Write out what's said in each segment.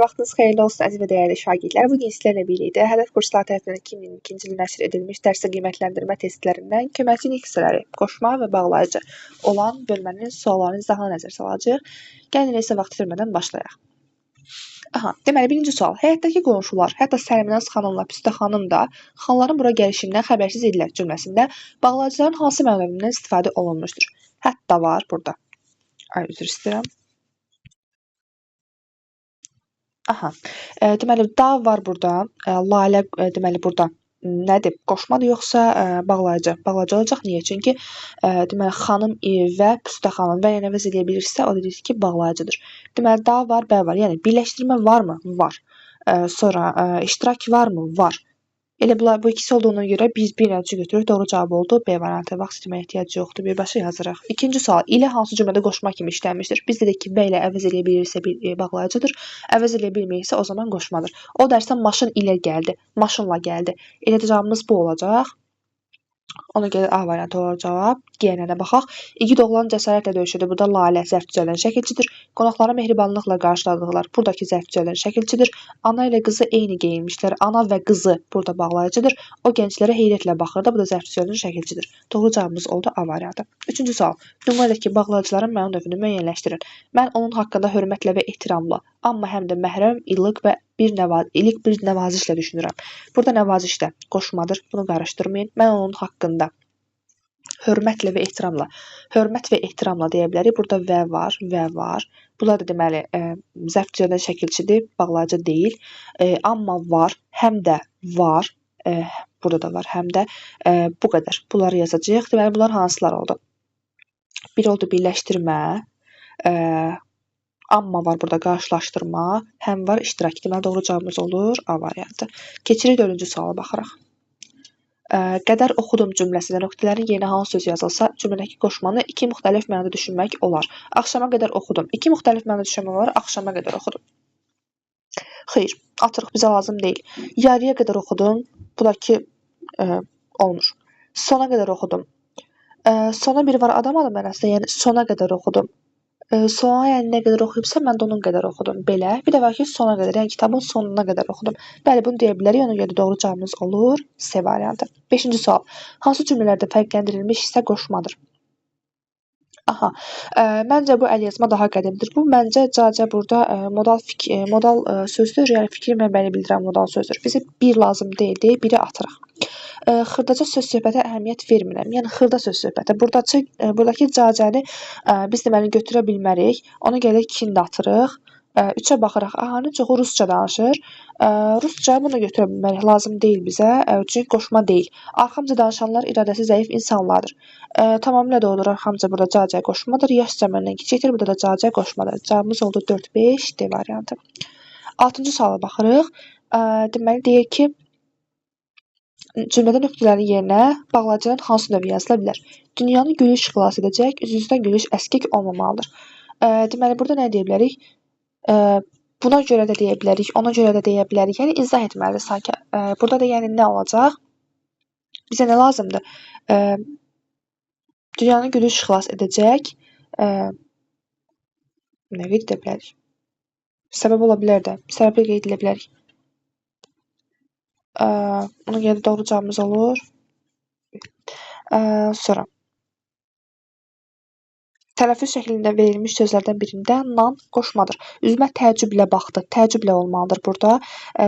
Vaxtınız xeyirli olsun əziz və dəyərli şagirdlər. Bugün sizlərlə birlikdə Hədəf kurslar tərəfindən 2022-ci il nəşr edilmiş dərsə qiymətləndirmə testlərindən köməkçilik hissələri, qoşma və bağlayıcı olan bölmənin suallarını izahına nəzər salacağıq. Gəlin isə vaxt itirmədən başlayaq. Deməli, birinci sual. Həyətdəki qonşular, hətta Sərminaz xanımla Püstə xanım da xanların bura gəlişindən xəbərsiz idilər cümləsində bağlayıcıların hansı məlumatından istifadə olunmuşdur? Hətta var burada. Üzr istəyirəm. Deməli, da var burada. Lalə deməli burada nədir? Qoşmadır yoxsa bağlayıcı? Bağlayıcı olacaq. Niyə? Çünki deməli xanım və Püstə xanım və yəni əvəz edə bilirsə, o dedik ki, bağlayıcıdır. Deməli, da var, bə var. Yəni birləşdirmə varmı? Var. Sonra iştirak varmı? Var. Elə bu ikisi olduğuna görə biz bir nəticə götürürük. Doğru cavab oldu. B variantı. Vaxt itirməyə ehtiyac yoxdur. Birbaşa yazırıq. İkinci sual. İlə hansı cümlədə qoşma kimi işlənmişdir? Biz dedik ki, B ilə əvəz edə bilirsə bağlayıcıdır. Əvəz edə bilməyirsə o zaman qoşmadır. O dərsdən maşın ilə gəldi. Maşınla gəldi. Elə cavabımız bu olacaq. Ona görə A variantı olur cavab. G-nə də baxaq. İgid oğlan cəsarətlə döyüşürdü. Burada Lalə zərf düzələn şəkilçidir. Qonaqlara mehribanlıqla qarşıladıqlar. Buradakı zərf düzələn şəkilçidir. Ana ilə qızı eyni geyinmişlər. Ana və qızı burada bağlayıcıdır. O gənclərə heyrətlə baxırdı. Bu da zərf düzələn şəkilçidir. Doğru cavabımız oldu A variantı. Üçüncü sual. Nümunədəki bağlayıcıların məna növünü müəyyənləşdirin. Mən onun haqqında hörmətlə və ehtiramla, amma həm də məhrəm, ilıq və bir nəvazişlə düşünürəm. Burada nəvazişlə qoşmadır. Bunu qarışdırmayın. Mən onun haqqında hörmətlə və ehtiramla. Hörmət və ehtiramla deyə bilərik. Burada və var. Bunlar da deməli zərf düzələn şəkilçidir, bağlayıcı deyil. Amma var, həm də var. Burada da var, həm də bu qədər. Bunları yazacağıq. Deməli bunlar hansılar oldu? Bir oldu birləşdirmə. Amma var burada qarşılaşdırma, həm var iştirak. Deməli doğru cavabımız olur A variantı. Keçirik 4-cü suala baxırıq. Qədər oxudum cümləsində nöqtələrin yerinə hansı söz yazılsa, cümlədəki qoşmanı iki müxtəlif mənada düşünmək olar. Axşama qədər oxudum. İki müxtəlif mənada düşünmək olar. Axşama qədər oxudum. Xeyr, atırıq, bizə lazım deyil. Yarıya qədər oxudum. Bu da ki olmur. Sona qədər oxudum. Sona bir var adam mənasında, yəni sona qədər oxudum. Sona yəni nə qədər oxuyubsa, mən də onun qədər oxudum. Belə. Bir də var ki, sona qədər, yəni kitabın sonuna qədər oxudum. Bəli, bunu deyə bilərik. Ona görə doğru cavabımız olur C variantı. 5-ci sual. Hansı cümlələrdə fərqləndirilmiş hissə qoşmadır? Məncə bu əlyazma daha qədimdir. Bu məncə cacə burada modal sözdür, yəni fikir mənbəyini bildirən modal sözdür. Bizə bir lazım deyildi, biri atırıq. Xırdaca söz söhbətə əhəmiyyət vermirəm. Yəni xırda söz söhbətə. Buradakı cacəni biz deməli götürə bilmərik. Ona görə 2-ni də atırıq. 3-ə baxırıq. Ahanın çoxu rusca danışır. Rusca bunu götürə bilmərik. Lazım deyil bizə. Çünki qoşma deyil. Arxamca danışanlar iradəsi zəif insanlardır. Tamamilə doğrudur. Arxamca burada cacə qoşmadır. Yaşca məndən kiçikdir. Burada da cacə qoşmadır. Cavabımız oldu 4-5 D variantı. 6-cı suala baxırıq. Deməli deyir ki, cümlədə nöqtələrin yerinə bağlayıcının hansı növü yazıla bilər? Dünyanı gülüş xilas edəcək, üzünüzdən gülüş əskik olmamalıdır. Deməli, burada nə deyə bilərik? Buna görə də deyə bilərik, ona görə də deyə bilərik. Yəni, izah etməlidir sanki. Burada da yəni nə olacaq? Bizə nə lazımdır? Dünyanı gülüş xilas edəcək. Nə qeyd edə bilərik? Səbəb ola bilər də. Səbəbi qeyd edə bilərik. Ona görə doğru cavabımız olur. Sonra. Tələffüz şəklində verilmiş sözlərdən birində nan qoşmadır. Üzümə təəccüblə baxdı. Təəccüblə olmalıdır burada.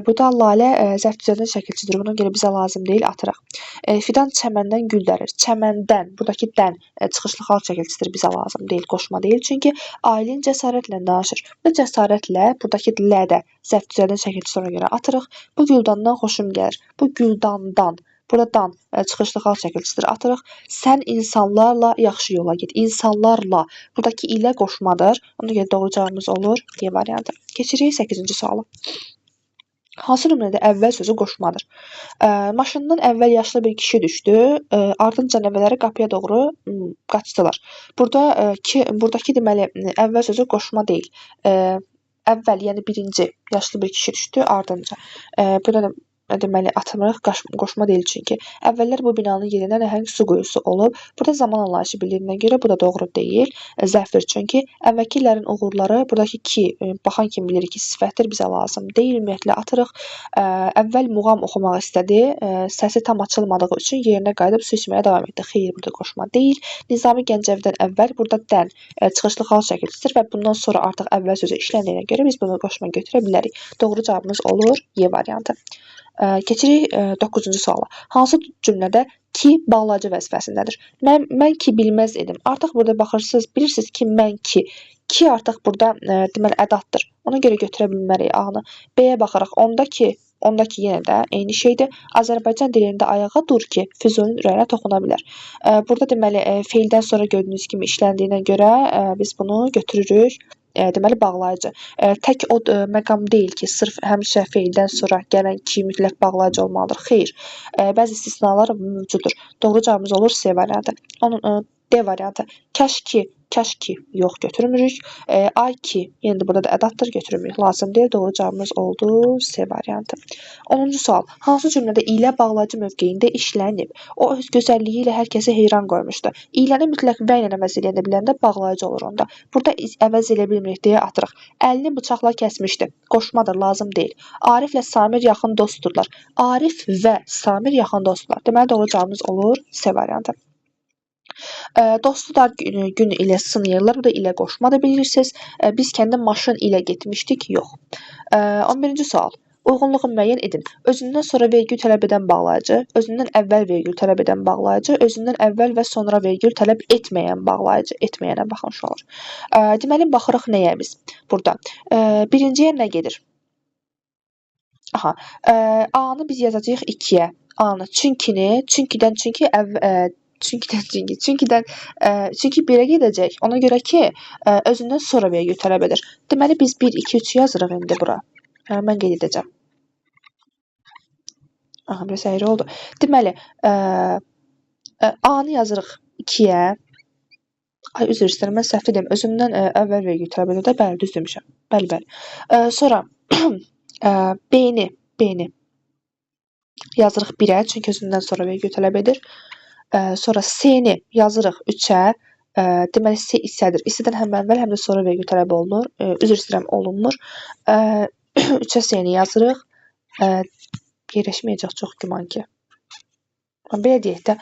Burada Lalə zərf düzələn şəkilçidir. Buna görə bizə lazım deyil, atırıq. Fidan çəməndən gül dərir. Çəməndən, buradakı dən çıxışlı xalq şəkilçisidir. Bizə lazım deyil, qoşma deyil. Çünki Aylin cəsarətlə danışır. Bu cəsarətlə, buradakı lə də zərf düzələn şəkilçisi ona görə atırıq. Bu güldandan xoşum gəlir. Bu güldandan. Buradan çıxışlı xalq şəkilçisidir. Atırıq. Sən insanlarla yaxşı yola get. İnsanlarla. Buradakı ilə qoşmadır. Ona görə doğru cavabımız olur D variantı. Keçirik 8-ci suala. Hansı nümunədə əvvəl sözü qoşmadır? Maşından əvvəl yaşlı bir kişi düşdü. Ardınca nəvələri qapıya doğru qaçdılar. Buradakı deməli əvvəl sözü qoşma deyil. Əvvəl, yəni birinci yaşlı bir kişi düşdü ardınca. Burada deməli atmırıq, qoşma deyil çünki. Əvvəllər bu binanın yerinə nəhəng su quyusu olub. Burada zaman anlayışı bildiyinə görə bu da doğru deyil. Zəfir çünki əvvəlki illərin uğurları buradakı ki, baxan kimi bilirik ki, sifətdir, bizə lazım deyil. Ümumiyyətlə atırıq. Əvvəl muğam oxumaq istədi. Səsi tam açılmadığı üçün yerinə qayıdıb su içməyə davam etdi. Xeyr, burada qoşma deyil. Nizami Gəncəvidən əvvəl burada dən çıxışlı xal şəkilçisidir və bundan sonra artıq əvvəl sözü işləndiyinə görə biz bunu qoşma götürə bilərik. Doğru cavabımız olur Y variantı. Keçirik 9-cu suala. Hansı cümlədə ki bağlayıcı vəzifəsindədir? Mən ki bilməz idim. Artıq burada baxırsınız, bilirsiniz ki, mən ki. Ki artıq burada deməli ədaddır. Ona görə götürə bilmərik A-nı. B-yə baxaraq ondakı yenə də eyni şeydir. Azərbaycan dilində ayağa dur ki, Füzulinin ürəyinə toxuna bilər. Burada deməli feildən sonra gördüyünüz kimi işləndiyinə görə biz bunu götürürük. Deməli bağlayıcı. Tək o məqam deyil ki, sırf həmişə feildən sonra gələn ki mütləq bağlayıcı olmalıdır. Xeyr. Bəzi istisnalar mövcuddur. Doğru cavabımız olur C variantı. D variantı. Kaş ki yox götürmürük. Ay ki, yenə də burada da ədaddır, götürmürük. Lazım deyil. Doğru cavabımız oldu C variantı. 10-cu sual. Hansı cümlədə ilə bağlayıcı mövqeyində işlənib? O öz gözəlliyi ilə hər kəsi heyran qoymuşdu. İləni mütləq və ilə əvəz eləyə biləndə bağlayıcı olur onda. Burada əvəz elə bilmirik deyə atırıq. Əlini bıçaqla kəsmişdi. Qoşmadır, lazım deyil. Ariflə Samir yaxın dostdurlar. Arif və Samir yaxın dostdurlar. Deməli doğru cavabımız olur C variantı. Dostlar gün ilə sınayırlar. Bu da ilə qoşma da bilirsiniz. Biz kəndə maşın ilə getmişdik. Yox. 11-ci sual. Uyğunluğu müəyyən edin. Özündən sonra vergül tələb edən bağlayıcı, özündən əvvəl vergül tələb edən bağlayıcı, özündən əvvəl və sonra vergül tələb etməyən bağlayıcı. Etməyənə baxın uşaqlar. Deməli, baxırıq nəyə biz burada? Birinciyə nə gedir? Aha. A-nı biz yazacağıq 2-yə. A-nı çünkini, çünkidən çünki 1-ə gedəcək. Ona görə ki, özündən sonra vergül tələb edir. Deməli, biz 1, 2, 3 yazırıq indi bura. Mən qeyd edəcəm. Aha, biraz əyri oldu. Deməli, A-nı yazırıq 2-yə. Ay, üzr istəyirəm, mən səhv edirəm. Özümdən əvvəl vergül tələb edir də, bəli, düz demişəm. Bəli. Sonra B-ni yazırıq 1-ə, çünki özündən sonra vergül tələb edir. Sonra C-ni yazırıq 3-ə. Deməli, C hissədir. Hissədən həm əvvəl, həm də sonra vergül tələb olunur. Üzr istəyirəm, olunmur. 3-ə C-ni yazırıq. Yerləşməyəcək çox güman ki. Belə deyək də.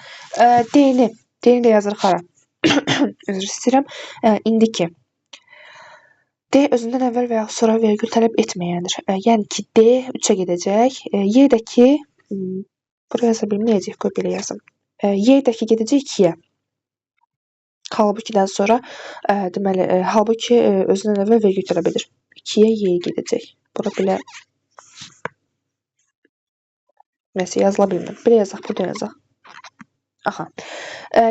D-ni də yazırıq hara? Üzr istəyirəm. İndiki. D özündən əvvəl və ya sonra vergül tələb etməyəndir. Yəni ki, D 3-ə gedəcək. Y-dəki buraya yaza bilməyəcək, qoy belə yazım. Y-dəki gedəcək 2-yə. Halbukidən sonra deməli, halbuki özündən əvvəl vergül tələb edir. 2-yə Y gedəcək. Bura belə nəsə yazıla bilmir. Belə yazaq, burada yazaq. Aha.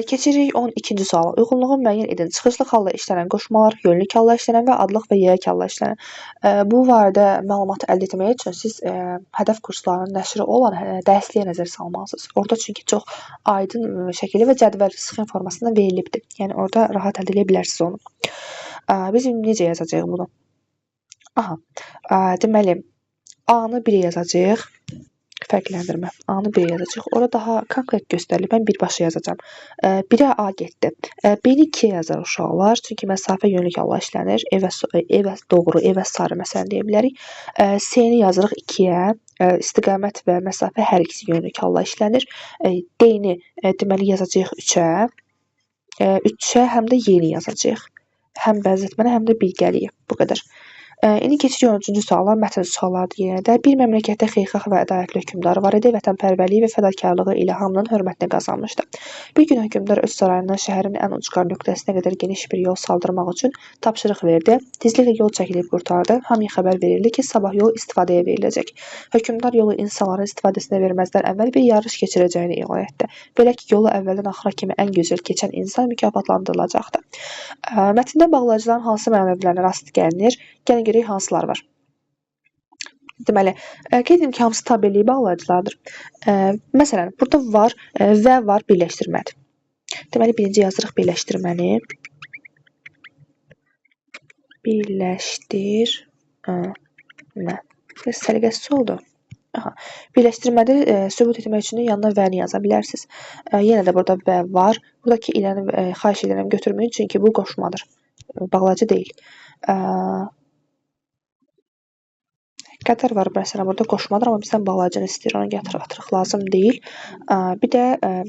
Keçirik 12-ci suala. Uyğunluğu müəyyən edin. Çıxışlı xalla işlənən qoşmalar, yönlük halla işlənən və adlıq və yerək halla işlənən. Bu barədə məlumatı əldə etmək üçün siz hədəf kurslarının nəşri olan dərsliyə nəzər salmalısınız. Orada çünki çox aydın şəkildə və cədvəl sxem formasında verilibdir. Yəni orada rahat əldə edə bilərsiniz onu. Biz necə yazacağıq bunu? Aha. Deməli, A-nı 1-ə yazacağıq. Fərqləndirmə. A-nı 1-ə yazacağıq. Orada daha konkret göstərilib. Mən birbaşa yazacağam. 1-ə A getdi. B-ni 2-yə yazar uşaqlar. Çünki məsafə yönlük halla işlənir. Evə doğru, evə sarı məsələn deyə bilərik. C-ni yazırıq 2-yə. İstiqamət və məsafə hər ikisi yönlük halla işlənir. D-ni deməli yazacağıq 3-ə. 3-ə həm də Y-ni yazacağıq. Həm bənzətməni, həm də bilgəliyi. Bu qədər. İndi keçirik 13-cü suala, mətn suallardır yenə də. Bir məmləkətdə xeyirxah və ədalətli hökmdar var idi, vətənpərvərliyi və fədakarlığı ilə hamının hörmətini qazanmışdı. Bir gün hökmdar öz sarayından şəhərin ən ucqar nöqtəsinə qədər geniş bir yol saldırmaq üçün tapşırıq verdi. Tezliklə yol çəkilib qurtardı. Hamıya xəbər verildi ki, sabah yol istifadəyə veriləcək. Hökmdar yolu insanların istifadəsinə verməzdən əvvəl bir yarış keçirəcəyini elan etdi. Belə ki, yolu əvvəldən axıra kimi ən gözəl keçən insan mükafatlandırılacaqdı. Mətndə bağlayıcıların hansı mənəvilərə rast gəlinir? Gəlin görək hansılar var. Deməli, qeyd edim ki, hamısı tabelliyi bağlayıcılardır. Məsələn, burada var və var birləşdirmədir. Deməli, birinci yazırıq birləşdirməni. Birləşdirmə. Səliqəsiz oldu. Aha. Birləşdirmədə sübut etmək üçün yanına və-ni yaza bilərsiniz. Yenə də burada və var. Buradakı iləni xahiş edirəm götürməyin, çünki bu qoşmadır. Bağlacı deyil. Qədər var məsələn burada qoşmadır, amma bizdən bağlacını istəyir. Ona atırıq lazım deyil. Bir də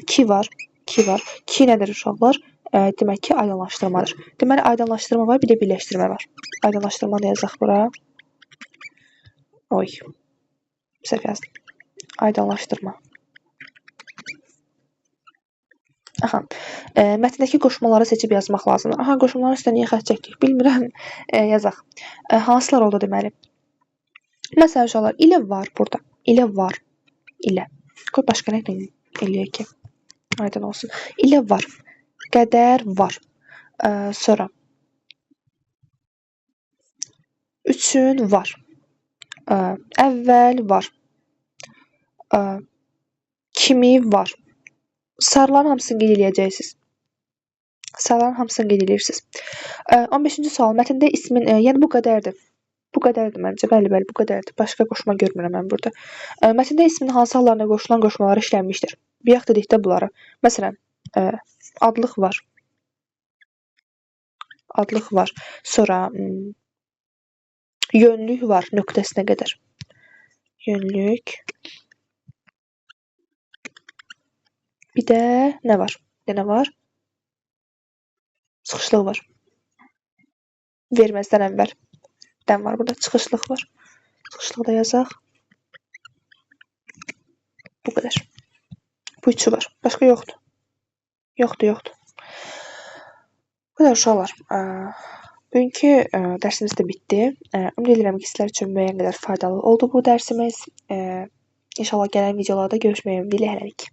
ki var. Ki nədir uşaqlar? Demək ki, aydınlaşdırmadır. Deməli, aydınlaşdırma var, bir də birləşdirmə var. Aydınlaşdırmanı yazaq bura. Oy. Səhv yazdım. Aydınlaşdırma. Aha. Mətndəki qoşmaları seçib yazmaq lazımdır. Aha, qoşmaların üstə niyə xətt çəkdik? Bilmirəm. Yazaq. Hansılar oldu deməli? Məsələn, uşaqlar, ilə var burada. İlə var. İlə. Qoy başqa nə eləyək ki? Aydın olsun. İlə var. Qədər var. Sonra. Üçün var. Əvvəl var. Kimi var. Sarıların hamısını qeyd eləyəcəksiniz. Sarıların hamısını qeyd eləyirsiniz. 15-ci sual. Mətndə ismin, yəni bu qədərdir. Bu qədərdir məncə. Bəli, bu qədərdir. Başqa qoşma görmürəm mən burada. Mətndə ismin hansı hallarına qoşulan qoşmalar işlənmişdir? Bayaq dedikdə bunları. Məsələn, adlıq var. Adlıq var. Sonra yönlük var nöqtəsinə qədər. Yönlük. Bir də nə var? Nə var? Çıxışlıq var. Verməzdən əvvəl. Dən var burada. Çıxışlıq var. Çıxışlığı da yazaq. Bu qədər. Bu üçü var. Başqa yoxdur. Yoxdur. Bu qədər uşaqlar. Bugünkü dərsimiz də bitdi. Ümid edirəm ki, sizlər üçün müəyyən qədər faydalı oldu bu dərsimiz. İnşallah gələn videolarda görüşmək ümidi ilə hələlik.